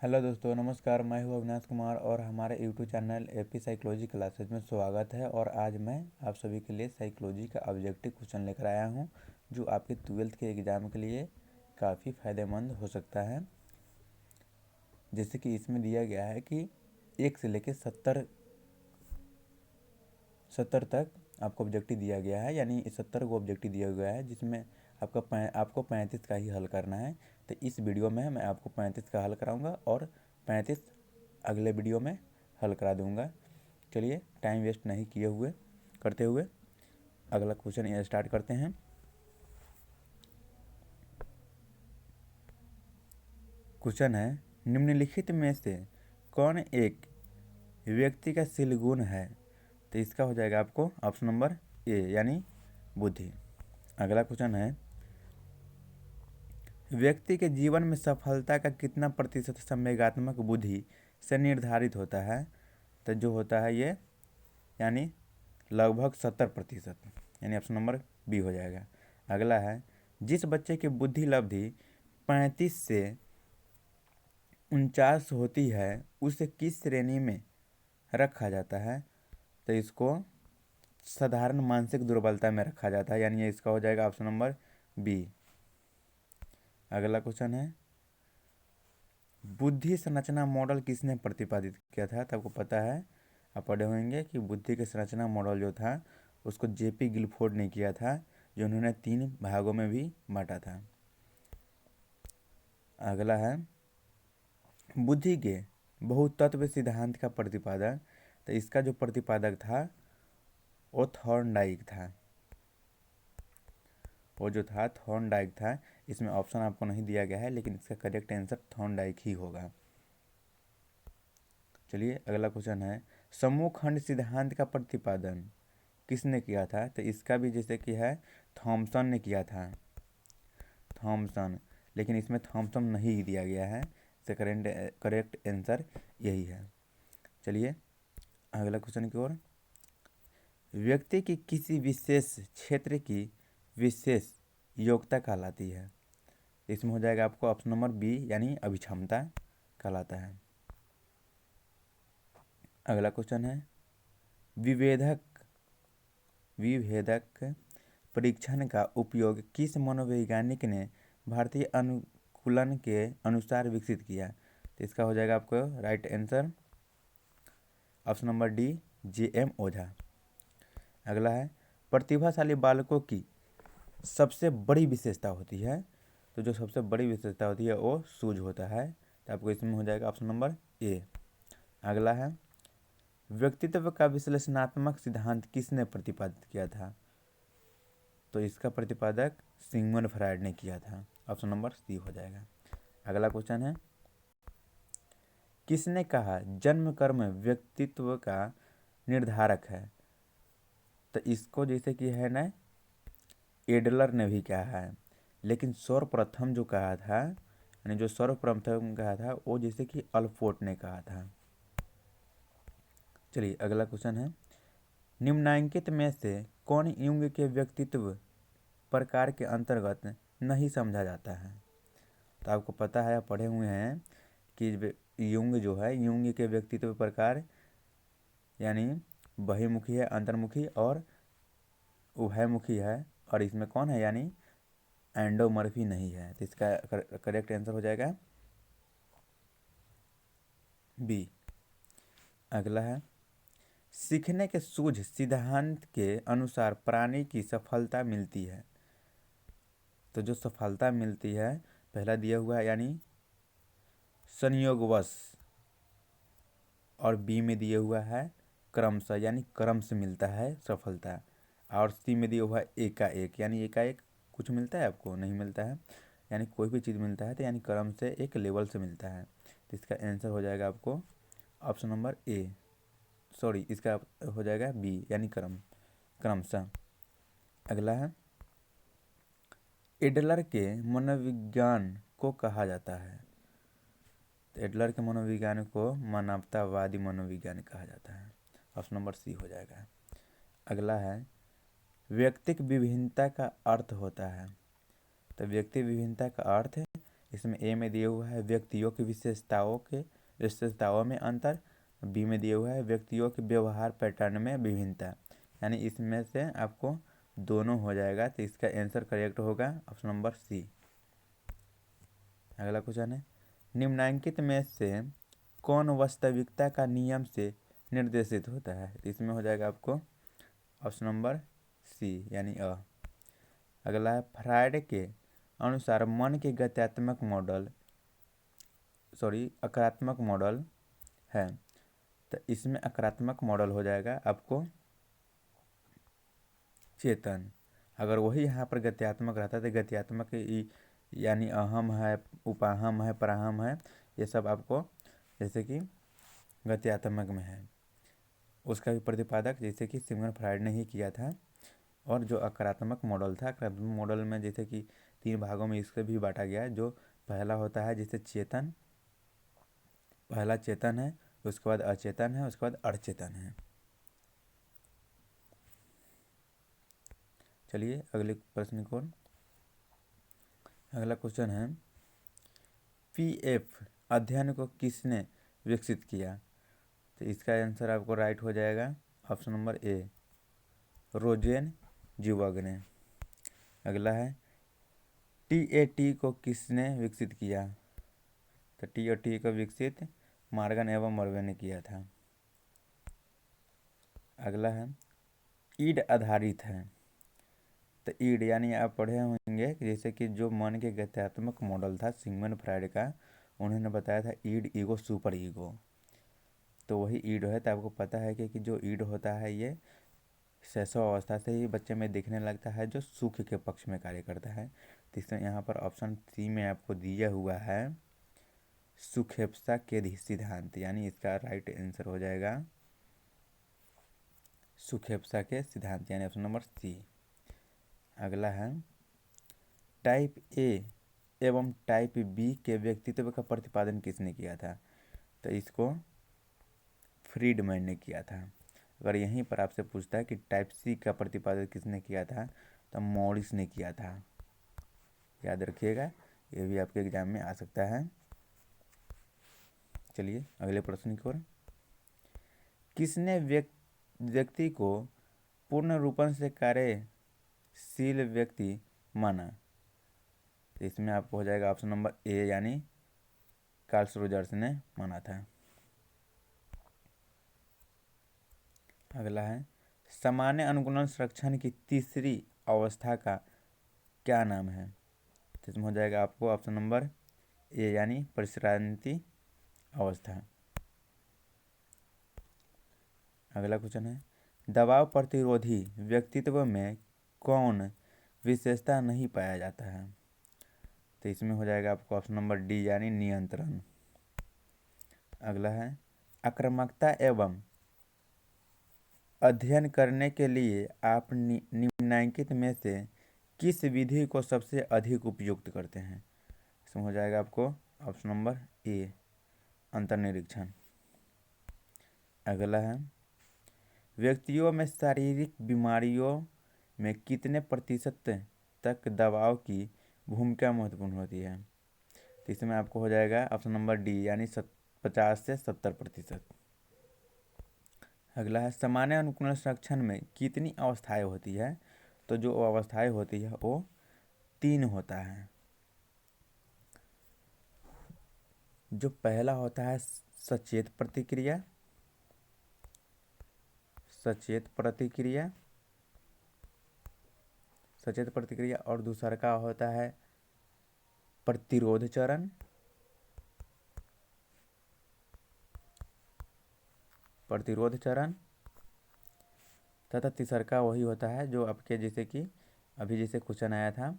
Hello दोस्तों, नमस्कार। मैं हूं अविनाश कुमार और हमारे YouTube channel AP psychology classes में स्वागत है। और आज मैं आप सभी के लिए साइकोलॉजी का ऑब्जेक्टिव क्वेश्चन लेकर आया हूं, जो आपके 12th के एग्ज़ाम के लिए काफ़ी फ़ायदेमंद हो सकता है। जैसे कि इसमें दिया गया है कि 1 से लेकर 70 तक आपको ऑब्जेक्टिव दिया गया है, यानी 70 को ऑब्जेक्टिव दिया गया है, जिसमें आपको 35 का ही हल करना है। तो इस वीडियो में मैं आपको 35 का हल कराऊंगा और 35 अगले वीडियो में हल करा दूंगा। चलिए टाइम वेस्ट नहीं करते हुए अगला क्वेश्चन ये स्टार्ट करते हैं। क्वेश्चन है, निम्नलिखित में से कौन एक व्यक्ति का शील गुण है? तो इसका हो जाएगा आपको ऑप्शन नंबर ए, यानी बुद्धि। अगला क्वेश्चन है, व्यक्ति के जीवन में सफलता का कितना प्रतिशत संवेगात्मक बुद्धि से निर्धारित होता है? तो जो होता है ये, यानी लगभग 70%, यानी ऑप्शन नंबर बी हो जाएगा। अगला है, जिस बच्चे की बुद्धि लब्धि 35 से 49 होती है उसे किस श्रेणी में रखा जाता है? तो इसको साधारण मानसिक दुर्बलता में रखा जाता है, यानी इसका हो जाएगा ऑप्शन नंबर बी। अगला क्वेश्चन है, बुद्धि संरचना मॉडल किसने प्रतिपादित किया था? तो आपको पता है, आप पढ़े होंगे कि बुद्धि के संरचना मॉडल जो था उसको जेपी गिलफोर्ड ने किया था, जो उन्होंने 3 भागों में भी बांटा था। अगला है, बुद्धि के बहुतत्व सिद्धांत का प्रतिपादक। तो इसका जो प्रतिपादक था वो थॉर्नडाइक था। थॉर्नडाइक था। इसमें ऑप्शन आपको नहीं दिया गया है, लेकिन इसका करेक्ट आंसर थॉर्नडाइक ही होगा। चलिए अगला क्वेश्चन है, समूह खंड सिद्धांत का प्रतिपादन किसने किया था? तो इसका भी जैसे कि है, थॉमसन ने किया था। लेकिन इसमें थॉमसन नहीं दिया गया है। इसका करेक्ट आंसर यही है। चलिए अगला क्वेश्चन की ओर, व्यक्ति की किसी विशेष क्षेत्र की विशेष योग्यता कहलाती है? इसमें हो जाएगा आपको ऑप्शन नंबर बी, यानी अभिक्षमता कहलाता है। अगला क्वेश्चन है, विभेदक परीक्षण का उपयोग किस मनोवैज्ञानिक ने भारतीय अनुकूलन के अनुसार विकसित किया? तो इसका हो जाएगा आपको right answer option number D, J M. Ojha. अगला है, प्रतिभाशाली बालकों की सबसे बड़ी विशेषता होती है। तो जो सबसे बड़ी विशेषता होती है वो सूझ होता है। तो आपको इसमें हो जाएगा ऑप्शन नंबर ए। अगला है, व्यक्तित्व का विश्लेषणात्मक सिद्धांत किसने प्रतिपादित किया था? तो इसका प्रतिपादक सिगमंड फ्रायड ने किया था। ऑप्शन नंबर सी हो जाएगा। अगला क्वेश्चन है, किसने कहा जन्म कर्म व्यक्तित्व का निर्धारक है? तो इसको जैसे कि है ना, एडलर ने भी कहा है, लेकिन सर्वप्रथम जो कहा था, यानी जो सर्वप्रथम कहा था वो जैसे कि अल्पोर्ट ने कहा था। चलिए अगला क्वेश्चन है, निम्नांकित में से कौन युंग के व्यक्तित्व प्रकार के अंतर्गत नहीं समझा जाता है? तो आपको पता है, आप पढ़े हुए हैं कि युंग जो है, युंग के व्यक्तित्व प्रकार यानी बहिर्मुखी है, अंतर्मुखी और उभयमुखी है। और इसमें कौन है, यानी एंडोमॉर्फी नहीं है। तो इसका करेक्ट आंसर हो जाएगा बी। अगला है, सीखने के सूझ सिद्धांत के अनुसार प्राणी की सफलता मिलती है। तो जो सफलता मिलती है, पहला दिया हुआ है यानी संयोगवश, और बी में दिया हुआ है क्रमशः, यानी क्रम से मिलता है सफलता। और सी में दिया हुआ है एकाएक, यानी एकाएक कुछ मिलता है आपको नहीं मिलता है, यानी कोई भी चीज़ मिलता है तो यानी क्रम से, एक लेवल से मिलता है। तो इसका आंसर हो जाएगा आपको ऑप्शन नंबर ए, सॉरी इसका हो जाएगा बी, यानी क्रमशः। अगला है, एडलर के मनोविज्ञान को कहा जाता है? तो एडलर के मनोविज्ञान को मानवतावादी मनोविज्ञान कहा जाता है। ऑप्शन नंबर सी हो जाएगा। अगला है, व्यक्तिक विभिन्नता का अर्थ होता है? तो व्यक्ति विभिन्नता का अर्थ इसमें ए में दिया हुआ है व्यक्तियों की विशेषताओं में अंतर, बी में दिया हुआ है व्यक्तियों के व्यवहार पैटर्न में विभिन्नता। यानी इसमें से आपको दोनों हो जाएगा, तो इसका आंसर करेक्ट होगा ऑप्शन नंबर सी। अगला क्वेश्चन है, निम्नलिखित में से कौन वास्तविकता का नियम से निर्देशित होता है? इसमें हो जाएगा आपको ऑप्शन नंबर सी यानी अ। अगला है, फ्रायड के अनुसार मन के आक्रात्मक मॉडल है, तो इसमें आक्रात्मक मॉडल हो जाएगा आपको चेतन। अगर वही यहाँ पर गत्यात्मक रहता तो गत्यात्मक यानी अहम है, उपाहम है, पराहम है, ये सब आपको जैसे कि गत्यात्मक में है। उसका भी प्रतिपादक जैसे कि सिगमंड फ्रायड ने ही किया था। और जो आक्रात्मक मॉडल था, आक्रात्मक मॉडल में जैसे कि 3 भागों में इसको भी बांटा गया है। जो पहला होता है जैसे चेतन, पहला चेतन है, उसके बाद अचेतन है, उसके बाद अर्चेतन है। चलिए अगले प्रश्न की ओर। अगला क्वेश्चन है, पीएफ अध्ययन को किसने विकसित किया? तो इसका आंसर आपको राइट हो जाएगा ऑप्शन नंबर ए, रोजेन जीवग ने। अगला है, टीएटी को किसने विकसित किया? तो टीएटी को विकसित मॉर्गन एवं मॉर्वे ने किया था। अगला है, ईड आधारित है, तो ईड यानी आप पढ़े होंगे कि जैसे कि जो मन के गत्यात्मक मॉडल था सिगमंड फ्रायड का, उन्होंने बताया था ईड, ईगो, सुपर ईगो। तो वही ईड है। तो आपको पता है कि जो ईड होता है ये शैशव अवस्था से ही बच्चे में दिखने लगता है, जो सुख के पक्ष में कार्य करता है। तो इसमें यहाँ पर ऑप्शन सी में आपको दिया हुआ है सुखेप्सा के सिद्धांत, यानी इसका राइट आंसर हो जाएगा सुखेप्सा के सिद्धांत यानी ऑप्शन नंबर सी। अगला है, टाइप ए एवं टाइप बी के व्यक्तित्व का प्रतिपादन किसने किया था? तो इसको फ्रीडमैन ने किया था। अगर यहीं पर आपसे पूछता है कि टाइप सी का प्रतिपादन किसने किया था, तो मॉरिस ने किया था। याद रखिएगा, ये भी आपके एग्जाम में आ सकता है। चलिए अगले प्रश्न की ओर। किसने व्यक्ति को पूर्ण रूपन से कार्यशील व्यक्ति माना? तो इसमें आपको हो जाएगा ऑप्शन नंबर ए यानी कार्ल रोजर्स ने माना था। अगला है, सामान्य अनुकूलन संरक्षण की तीसरी अवस्था का क्या नाम है? तो इसमें हो जाएगा आपको ऑप्शन नंबर ए यानी परिश्रांति अवस्था। अगला क्वेश्चन है, दबाव प्रतिरोधी व्यक्तित्व में कौन विशेषता नहीं पाया जाता है? तो इसमें हो जाएगा आपको ऑप्शन नंबर डी यानी नियंत्रण। अगला है, आक्रामकता एवं अध्ययन करने के लिए आप निम्नलिखित में से किस विधि को सबसे अधिक उपयुक्त करते हैं? इसमें हो जाएगा आपको ऑप्शन नंबर ए, अंतर्निरीक्षण। अगला है, व्यक्तियों में शारीरिक बीमारियों में कितने प्रतिशत तक दबाव की भूमिका महत्वपूर्ण होती है? तो इसमें आपको हो जाएगा ऑप्शन नंबर डी यानी 50 से 70%। अगला है, सामान्य अनुकूलन संरक्षण में कितनी अवस्थाएं होती है? तो जो अवस्थाएं होती है वो 3 होता है। जो पहला होता है सचेत प्रतिक्रिया, और दूसरा का होता है प्रतिरोध चरण, तथा तीसरा का वही होता है जो आपके जैसे कि अभी जैसे क्वेश्चन आया था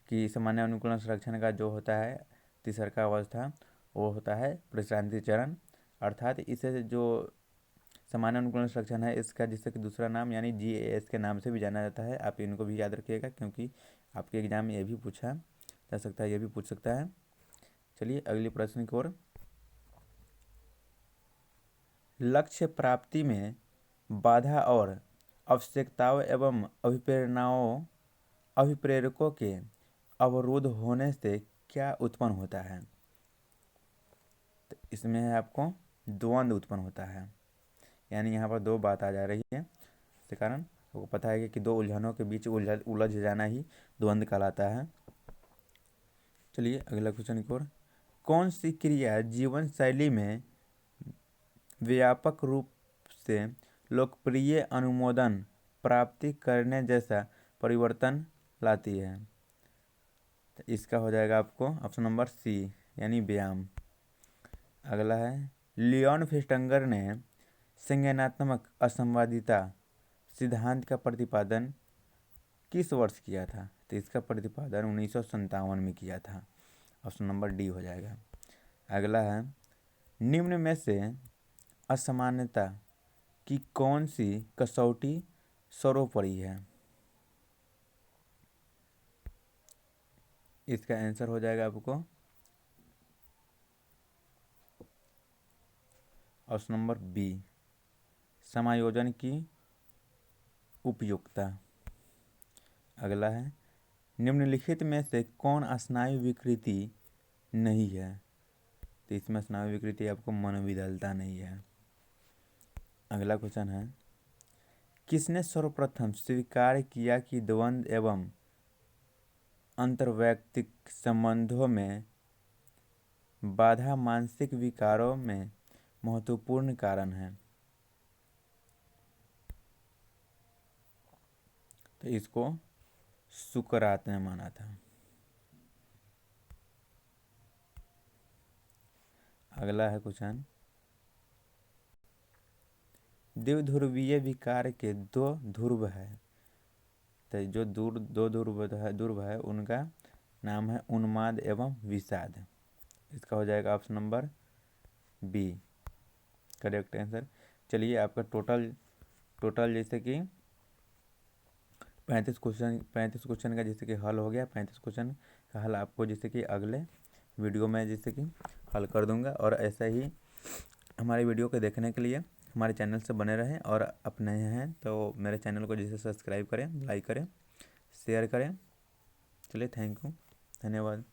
कि सामान्य अनुकूलन संरक्षण का जो होता है तीसरा का अवस्था, वो होता है परिश्रांति चरण। अर्थात इसे जो सामान्य अनुकूलन संरक्षण है इसका जैसे कि दूसरा नाम यानी GAS के नाम से भी जाना जाता है। आप इनको भी याद रखिएगा क्योंकि आपके एग्जाम में ये भी पूछा जा सकता है, ये भी पूछ सकता है। चलिए अगले प्रश्न की ओर। लक्ष्य प्राप्ति में बाधा और आवश्यकताओं एवं अभिप्रेरकों के अवरोध होने से क्या उत्पन्न होता है? तो इसमें है आपको द्वंद्व उत्पन्न होता है, यानी यहाँ पर दो बात आ जा रही है। इस कारण आपको पता है कि दो उलझनों के बीच उलझ जाना ही द्वंद्व कहलाता है। चलिए अगला क्वेश्चन की ओर। कौन सी क्रिया जीवन शैली में व्यापक रूप से लोकप्रिय अनुमोदन प्राप्ति करने जैसा परिवर्तन लाती है? तो इसका हो जाएगा आपको ऑप्शन नंबर सी, यानी व्यायाम। अगला है, लियोन फिस्टंगर ने संज्ञानात्मक असंवादिता सिद्धांत का प्रतिपादन किस वर्ष किया था? तो इसका प्रतिपादन 1957 में किया था। ऑप्शन नंबर डी हो जाएगा। अगला है, निम्न में से असमानता की कौन सी कसौटी सर्वोपरि है? इसका आंसर हो जाएगा आपको ऑप्शन नंबर बी, समायोजन की उपयुक्तता। अगला है, निम्नलिखित में से कौन स्नायु विकृति नहीं है? तो इसमें स्नायु विकृति आपको मनोविदलता नहीं है। अगला क्वेश्चन है, किसने सर्वप्रथम स्वीकार किया कि द्वंद्व एवं अंतर्वैयक्तिक संबंधों में बाधा मानसिक विकारों में महत्वपूर्ण कारण है? तो इसको सुकरात ने माना था। अगला है क्वेश्चन, द्विध्रुवीय विकार के दो ध्रुव है। तो जो दो ध्रुव है उनका नाम है उन्माद एवं विषाद। इसका हो जाएगा option number B correct answer. चलिए आपका टोटल जैसे कि 35 क्वेश्चन का जैसे कि हल हो गया। 35 क्वेश्चन का हल आपको जैसे कि अगले वीडियो में जैसे कि हल कर दूंगा। और ऐसा ही हमारे वीडियो को देखने के लिए हमारे चैनल से बने रहें, और अपने हैं तो मेरे चैनल को जैसे सब्सक्राइब करें, लाइक करें, शेयर करें। चलिए थैंक यू, धन्यवाद।